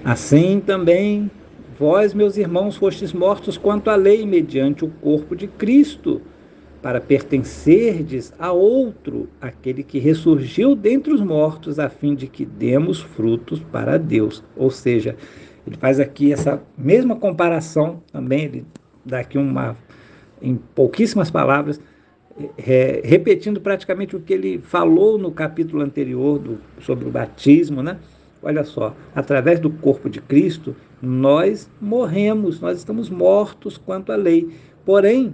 Assim também vós, meus irmãos, fostes mortos quanto à lei, mediante o corpo de Cristo, para pertencerdes a outro, aquele que ressurgiu dentre os mortos, a fim de que demos frutos para Deus. Ou seja, ele faz aqui essa mesma comparação também, ele dá aqui em pouquíssimas palavras, repetindo praticamente o que ele falou no capítulo anterior sobre o batismo, né? Olha só, através do corpo de Cristo, nós morremos, nós estamos mortos quanto à lei. Porém,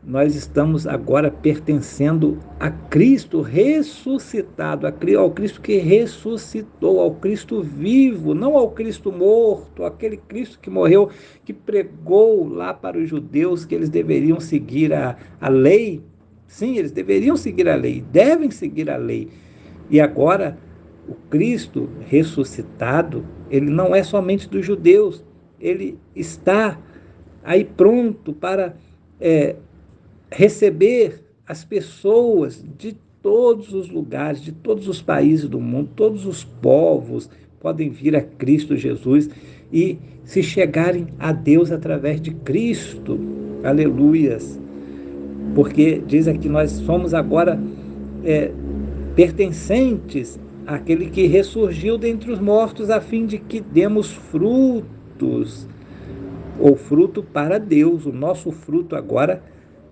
nós estamos agora pertencendo a Cristo ressuscitado, ao Cristo que ressuscitou, ao Cristo vivo, não ao Cristo morto, aquele Cristo que morreu, que pregou lá para os judeus que eles deveriam seguir a lei. Sim, eles deveriam seguir a lei, devem seguir a lei. E agora, o Cristo ressuscitado, ele não é somente dos judeus, ele está aí pronto para é, receber as pessoas de todos os lugares, de todos os países do mundo, todos os povos podem vir a Cristo Jesus e se chegarem a Deus através de Cristo. Aleluias. Porque diz aqui, nós somos agora é, pertencentes àquele que ressurgiu dentre os mortos, a fim de que demos frutos, ou fruto para Deus. O nosso fruto agora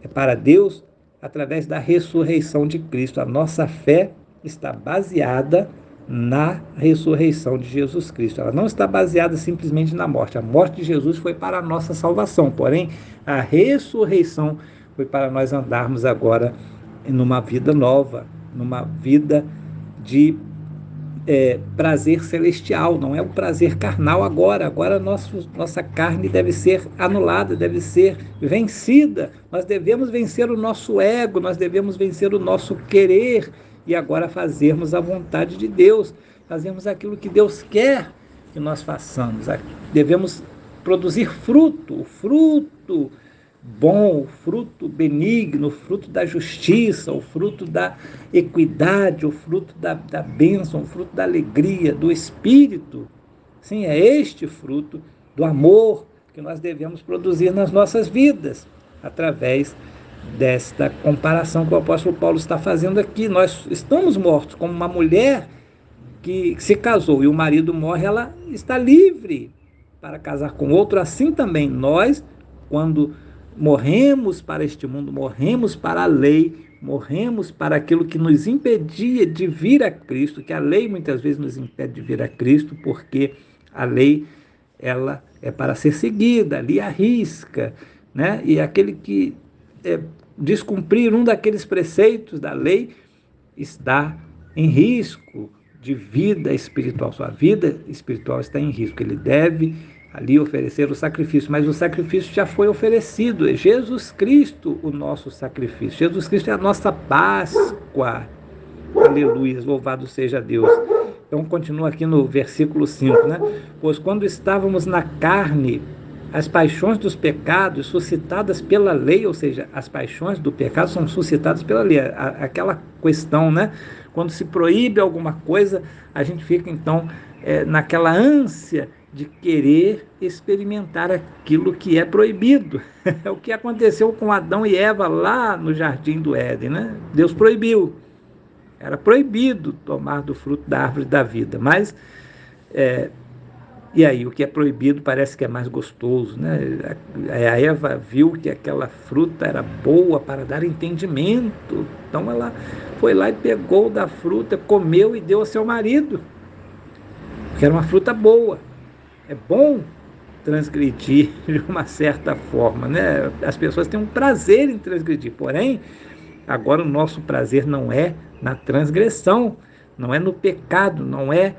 é para Deus através da ressurreição de Cristo. A nossa fé está baseada na ressurreição de Jesus Cristo. Ela não está baseada simplesmente na morte. A morte de Jesus foi para a nossa salvação, porém a ressurreição foi para nós andarmos agora numa vida nova, numa vida de prazer celestial, não é o prazer carnal agora. Agora nossa carne deve ser anulada, deve ser vencida. Nós devemos vencer o nosso ego, nós devemos vencer o nosso querer e agora fazermos a vontade de Deus, fazermos aquilo que Deus quer que nós façamos. Devemos produzir fruto, o fruto bom, o fruto benigno, o fruto da justiça, o fruto da equidade, o fruto da bênção, o fruto da alegria, do Espírito. Sim, é este fruto do amor que nós devemos produzir nas nossas vidas, através desta comparação que o apóstolo Paulo está fazendo aqui. Nós estamos mortos, como uma mulher que se casou e o marido morre, ela está livre para casar com outro. Assim também nós, quando morremos para este mundo, morremos para a lei, morremos para aquilo que nos impedia de vir a Cristo, que a lei muitas vezes nos impede de vir a Cristo, porque a lei ela é para ser seguida, ali arrisca, né? E aquele que descumprir um daqueles preceitos da lei está em risco de vida espiritual. Sua vida espiritual está em risco. Ele deve ali oferecer o sacrifício, mas o sacrifício já foi oferecido. É Jesus Cristo o nosso sacrifício. Jesus Cristo é a nossa Páscoa. Aleluia, louvado seja Deus. Então continua aqui no versículo 5, né? Pois quando estávamos na carne, as paixões dos pecados suscitadas pela lei, ou seja, as paixões do pecado são suscitadas pela lei. Aquela questão, né? Quando se proíbe alguma coisa, a gente fica então naquela ânsia de querer experimentar aquilo que é proibido. É o que aconteceu com Adão e Eva lá no jardim do Éden, né? Deus proibiu. Era proibido tomar do fruto da árvore da vida, mas e aí, o que é proibido parece que é mais gostoso, né? A Eva viu que aquela fruta era boa para dar entendimento, então ela foi lá e pegou da fruta, comeu e deu ao seu marido, que era uma fruta boa. É bom transgredir de uma certa forma, né? As pessoas têm um prazer em transgredir, porém, agora o nosso prazer não é na transgressão, não é no pecado, não é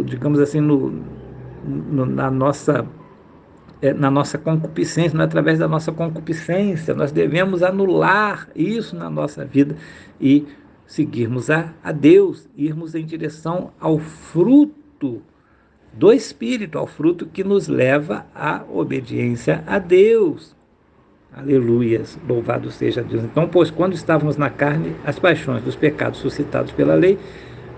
digamos assim, na nossa concupiscência, não é através da nossa concupiscência. Nós devemos anular isso na nossa vida e seguirmos a Deus, irmos em direção ao fruto do Espírito, ao fruto que nos leva à obediência a Deus. Aleluias, louvado seja Deus. Então, pois, quando estávamos na carne, as paixões dos pecados suscitados pela lei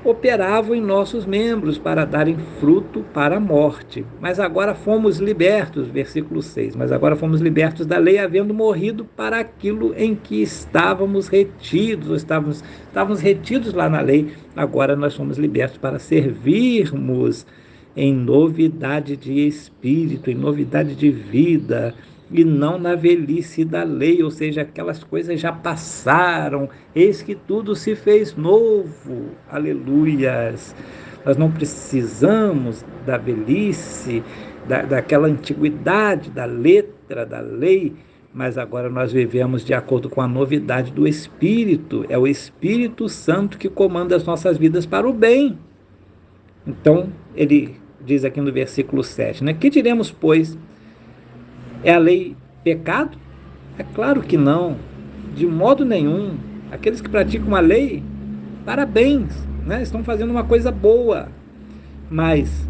operavam em nossos membros para darem fruto para a morte. Mas agora fomos libertos, versículo 6, mas agora fomos libertos da lei, havendo morrido para aquilo em que estávamos retidos, estávamos retidos lá na lei, agora nós fomos libertos para servirmos em novidade de espírito, em novidade de vida, e não na velhice da lei, ou seja, aquelas coisas já passaram, eis que tudo se fez novo, aleluias. Nós não precisamos da velhice, daquela antiguidade da letra da lei, mas agora nós vivemos de acordo com a novidade do Espírito, é o Espírito Santo que comanda as nossas vidas para o bem. Então, ele diz aqui no versículo 7, né? Que diremos, pois? É a lei pecado? É claro que não, de modo nenhum. Aqueles que praticam a lei, parabéns, né? Estão fazendo uma coisa boa. Mas,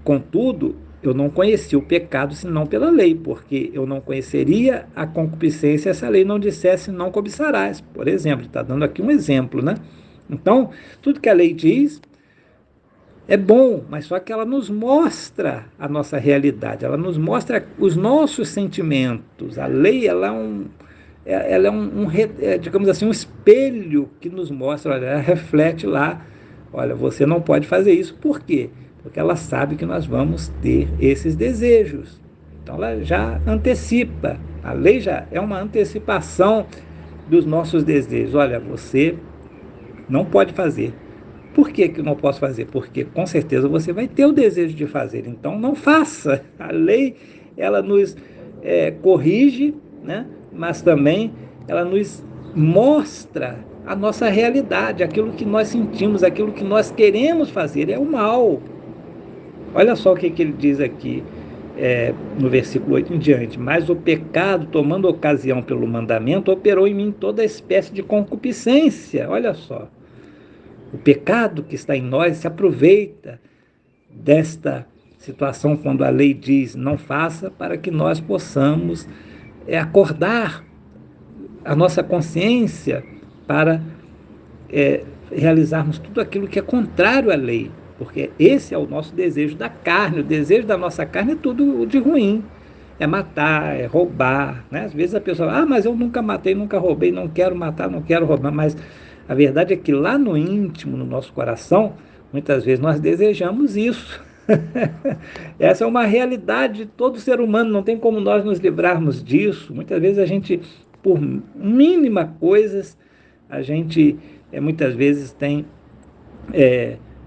contudo, eu não conheci o pecado senão pela lei, porque eu não conheceria a concupiscência se a lei não dissesse não cobiçarás. Por exemplo, está dando aqui um exemplo, né? Então, tudo que a lei diz é bom, mas só que ela nos mostra a nossa realidade, ela nos mostra os nossos sentimentos. A lei, ela é digamos assim, um espelho que nos mostra, olha, ela reflete lá, olha, você não pode fazer isso. Por quê? Porque ela sabe que nós vamos ter esses desejos. Então ela já antecipa, a lei já é uma antecipação dos nossos desejos. Olha, você não pode fazer. Por que eu não posso fazer? Porque com certeza você vai ter o desejo de fazer, então não faça. A lei, ela nos corrige, né? Mas também ela nos mostra a nossa realidade, aquilo que nós sentimos, aquilo que nós queremos fazer, é o mal. Olha só o que ele diz aqui, no versículo 8 em diante. Mas o pecado, tomando ocasião pelo mandamento, operou em mim toda espécie de concupiscência. Olha só. O pecado que está em nós se aproveita desta situação quando a lei diz não faça, para que nós possamos acordar a nossa consciência para realizarmos tudo aquilo que é contrário à lei, porque esse é o nosso desejo da carne. O desejo da nossa carne é tudo de ruim, é matar, é roubar, né? Às vezes a pessoa, mas eu nunca matei, nunca roubei, não quero matar, não quero roubar, mas a verdade é que lá no íntimo, no nosso coração, muitas vezes nós desejamos isso. Essa é uma realidade de todo ser humano, não tem como nós nos livrarmos disso. Muitas vezes a gente, por mínima coisas, a gente muitas vezes tem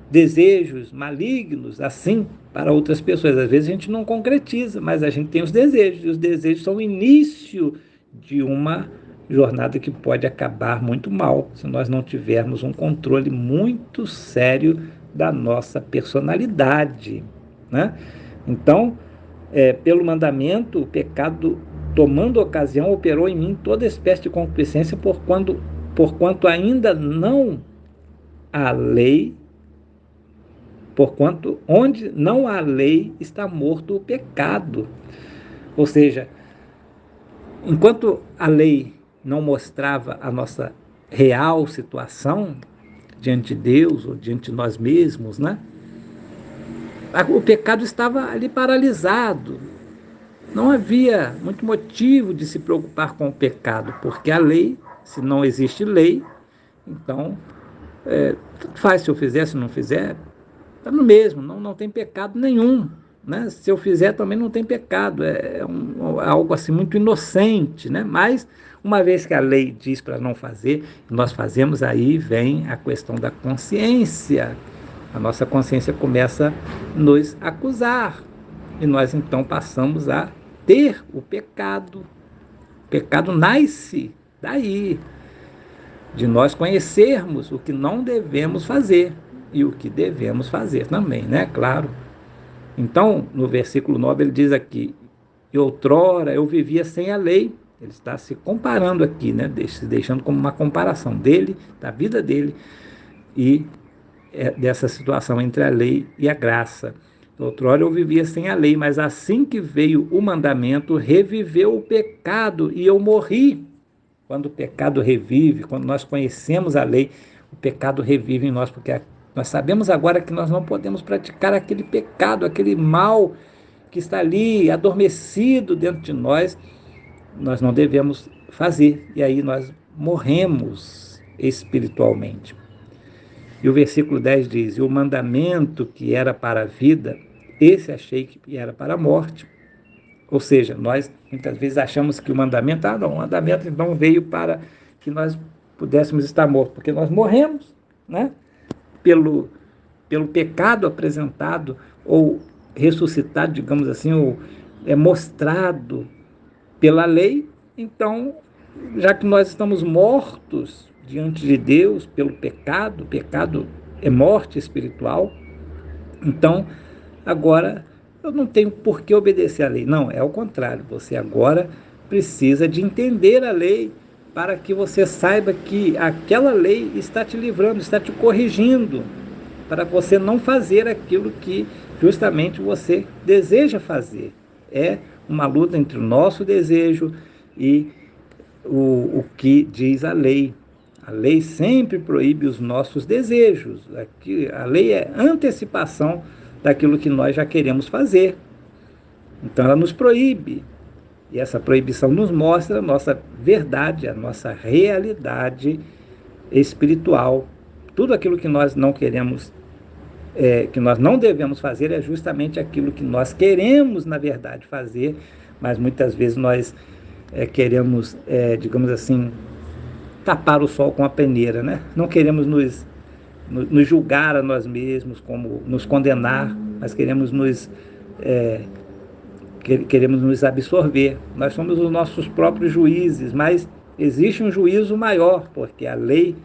desejos malignos assim para outras pessoas. Às vezes a gente não concretiza, mas a gente tem os desejos, e os desejos são o início de uma jornada que pode acabar muito mal se nós não tivermos um controle muito sério da nossa personalidade, né? Então, pelo mandamento, o pecado, tomando ocasião, operou em mim toda espécie de concupiscência, porquanto ainda não há lei, porquanto onde não há lei está morto o pecado. Ou seja, enquanto a lei não mostrava a nossa real situação diante de Deus ou diante de nós mesmos, né? O pecado estava ali paralisado. Não havia muito motivo de se preocupar com o pecado, porque a lei, se não existe lei, então, tanto faz se eu fizer, se não fizer, está no mesmo, não tem pecado nenhum, né? Se eu fizer também não tem pecado, algo assim muito inocente, né? Mas uma vez que a lei diz para não fazer, nós fazemos, aí vem a questão da consciência. A nossa consciência começa a nos acusar e nós então passamos a ter o pecado. O pecado nasce daí, de nós conhecermos o que não devemos fazer e o que devemos fazer também, né? Claro. Então, no versículo 9, ele diz aqui, e outrora eu vivia sem a lei. Ele está se comparando aqui, né? Se deixando como uma comparação dele, da vida dele, e dessa situação entre a lei e a graça. Outrora eu vivia sem a lei, mas assim que veio o mandamento, reviveu o pecado e eu morri. Quando o pecado revive, quando nós conhecemos a lei, o pecado revive em nós, porque nós sabemos agora que nós não podemos praticar aquele pecado, aquele mal que está ali adormecido dentro de nós não devemos fazer. E aí nós morremos espiritualmente. E o versículo 10 diz: e o mandamento que era para a vida, esse achei que era para a morte. Ou seja, nós muitas vezes achamos que o mandamento, não, o mandamento então veio para que nós pudéssemos estar mortos, porque nós morremos, né? Pelo, pelo pecado apresentado ou ressuscitado, digamos assim, ou mostrado pela lei. Então, já que nós estamos mortos diante de Deus pelo pecado, o pecado é morte espiritual, então agora eu não tenho por que obedecer à lei. Não, é o contrário. Você agora precisa de entender a lei para que você saiba que aquela lei está te livrando, está te corrigindo, para você não fazer aquilo que justamente você deseja fazer. É uma luta entre o nosso desejo e o que diz a lei. A lei sempre proíbe os nossos desejos. Aqui, a lei é antecipação daquilo que nós já queremos fazer. Então ela nos proíbe. E essa proibição nos mostra a nossa verdade, a nossa realidade espiritual. Tudo aquilo que nós não queremos, que nós não devemos fazer, é justamente aquilo que nós queremos, na verdade, fazer, mas muitas vezes nós queremos, digamos assim, tapar o sol com a peneira, né? Não queremos nos julgar a nós mesmos, como nos condenar, mas queremos nos absorver. Nós somos os nossos próprios juízes, mas existe um juízo maior, porque a lei,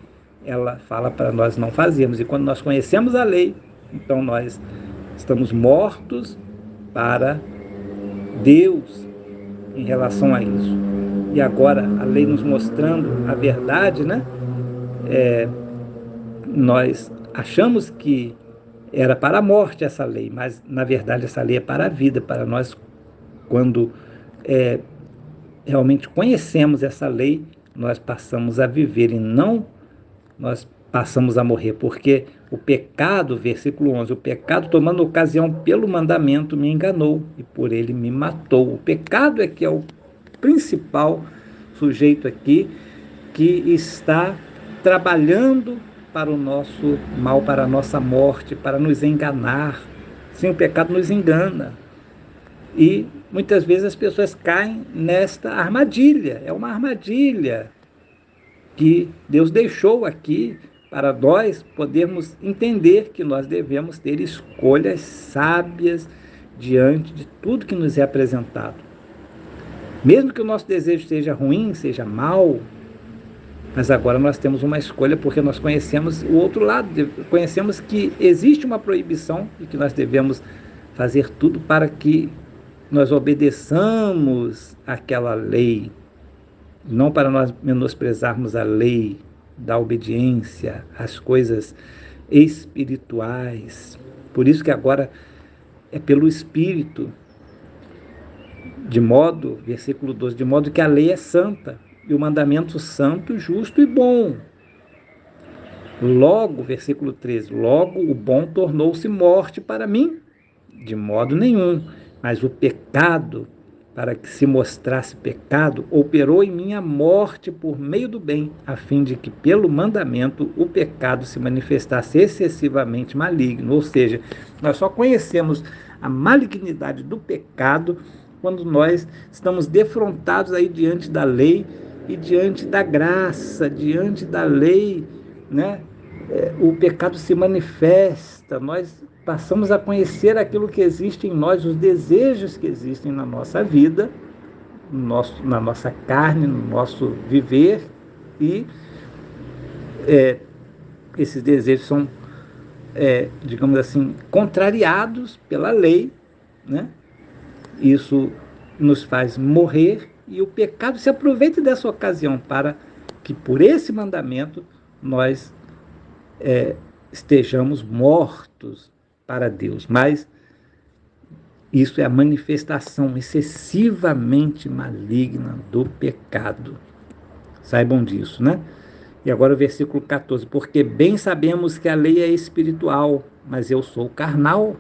ela fala para nós não fazermos. E quando nós conhecemos a lei, então nós estamos mortos para Deus em relação a isso. E agora a lei nos mostrando a verdade, né? Nós achamos que era para a morte essa lei, mas na verdade essa lei é para a vida, para nós, quando realmente conhecemos essa lei, nós passamos a viver e não nós passamos a morrer, porque o pecado, versículo 11, o pecado tomando ocasião pelo mandamento me enganou e por ele me matou. O pecado é que é o principal sujeito aqui que está trabalhando para o nosso mal, para a nossa morte, para nos enganar. Sim, o pecado nos engana. E muitas vezes as pessoas caem nesta armadilha. É uma armadilha que Deus deixou aqui para nós podermos entender que nós devemos ter escolhas sábias diante de tudo que nos é apresentado. Mesmo que o nosso desejo seja ruim, seja mau, mas agora nós temos uma escolha porque nós conhecemos o outro lado, conhecemos que existe uma proibição e que nós devemos fazer tudo para que nós obedeçamos aquela lei, não para nós menosprezarmos a lei da obediência, as coisas espirituais. Por isso que agora é pelo Espírito, versículo 12, de modo que a lei é santa, e o mandamento santo, justo e bom. Logo, versículo 13, logo o bom tornou-se morte para mim? De modo nenhum, mas o pecado, para que se mostrasse pecado, operou em mim a morte por meio do bem, a fim de que pelo mandamento o pecado se manifestasse excessivamente maligno. Ou seja, nós só conhecemos a malignidade do pecado quando nós estamos defrontados aí diante da lei e diante da graça, diante da lei, né? O pecado se manifesta, nós passamos a conhecer aquilo que existe em nós, os desejos que existem na nossa vida, na nossa carne, no nosso viver, e esses desejos são, digamos assim, contrariados pela lei, né? Isso nos faz morrer e o pecado se aproveita dessa ocasião para que por esse mandamento nós estejamos mortos para Deus. Mas isso é a manifestação excessivamente maligna do pecado. Saibam disso, né? E agora o versículo 14: porque bem sabemos que a lei é espiritual, mas eu sou carnal,